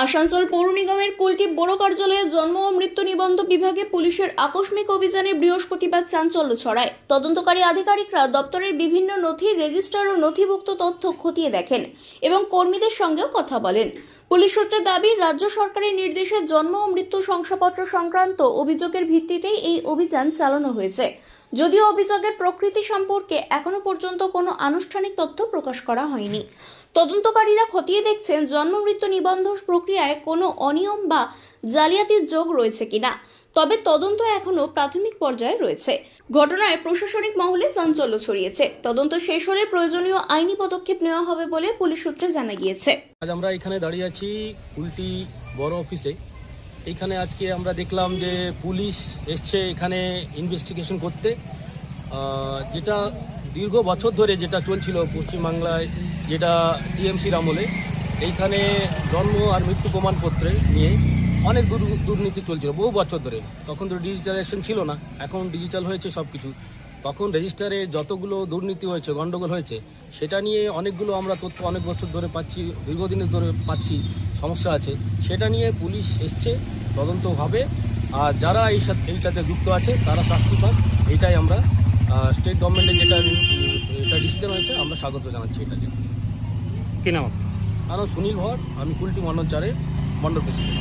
আসানসোল পৌর নিগমের কুলটি বড় কার্যালয়ে জন্ম ও মৃত্যু নিবন্ধন বিভাগে পুলিশের আকস্মিক অভিযানে বৃহস্পতিবার চাঞ্চল্য ছড়ায়। তদন্তকারী আধিকারিকরা দপ্তরের বিভিন্ন নথি, রেজিস্টার ও নথিভুক্ত তথ্য খতিয়ে দেখেন এবং কর্মীদের সঙ্গেও কথা বলেন। পুলিশ সূত্রে দাবি, রাজ্য সরকারের নির্দেশে জন্ম ও মৃত্যু শংসাপত্র সংক্রান্ত অভিযোগের ভিত্তিতেই এই অভিযান চালানো হয়েছে। যদিও অভিযোগের প্রকৃতি সম্পর্কে এখনো পর্যন্ত কোনো আনুষ্ঠানিক তথ্য প্রকাশ করা হয়নি। তদন্তকারীরা খতিয়ে দেখছেন জন্ম মৃত্যু নিবন্ধন প্রক্রিয়ায় কোনো অনিয়ম বা জালিয়াতির যোগ রয়েছে কিনা। তবে তদন্ত এখনো প্রাথমিক পর্যায়ে রয়েছে। ঘটনায় প্রশাসনিক মহলে চাঞ্চল্য ছড়িয়েছে। তদন্ত শেষ হলে প্রয়োজনীয় আইনি পদক্ষেপ নেওয়া হবে বলে পুলিশ সূত্রে জানা গিয়েছে। আজ আমরা এখানে দাঁড়িয়ে আছি কুলটি বড় অফিসে। এইখানে আজকে আমরা দেখলাম যে পুলিশ এসছে এখানে ইনভেস্টিগেশন করতে, যেটা দীর্ঘ বছর ধরে যেটা চলছিল পশ্চিমবাংলায়, যেটা টিএমসির আমলে। এইখানে জন্ম আর মৃত্যু প্রমাণপত্রে নিয়ে অনেক দুর্নীতি চলছিল বহু বছর ধরে। তখন তো ডিজিটালাইজেশন ছিল না, এখন ডিজিটাল হয়েছে সব কিছু। তখন রেজিস্টারে যতগুলো দুর্নীতি হয়েছে, গণ্ডগোল হয়েছে, সেটা নিয়ে অনেকগুলো আমরা তথ্য অনেক বছর ধরে পাচ্ছি, দীর্ঘদিনের ধরে পাচ্ছি সমস্যা আছে। সেটা নিয়ে পুলিশ এসছে, তদন্ত হবে, আর যারা এইটাতে যুক্ত আছে তারা শাস্তি পাক, এইটাই আমরা স্টেট গভর্নমেন্টের যেটা ডিসিশন হয়েছে আমরা স্বাগত জানাচ্ছি এটাকে। কি নাম? সুনীল ভর, আমি কুলটি মন্ডল 4-এর মন্ডল প্রেসিডেন্ট।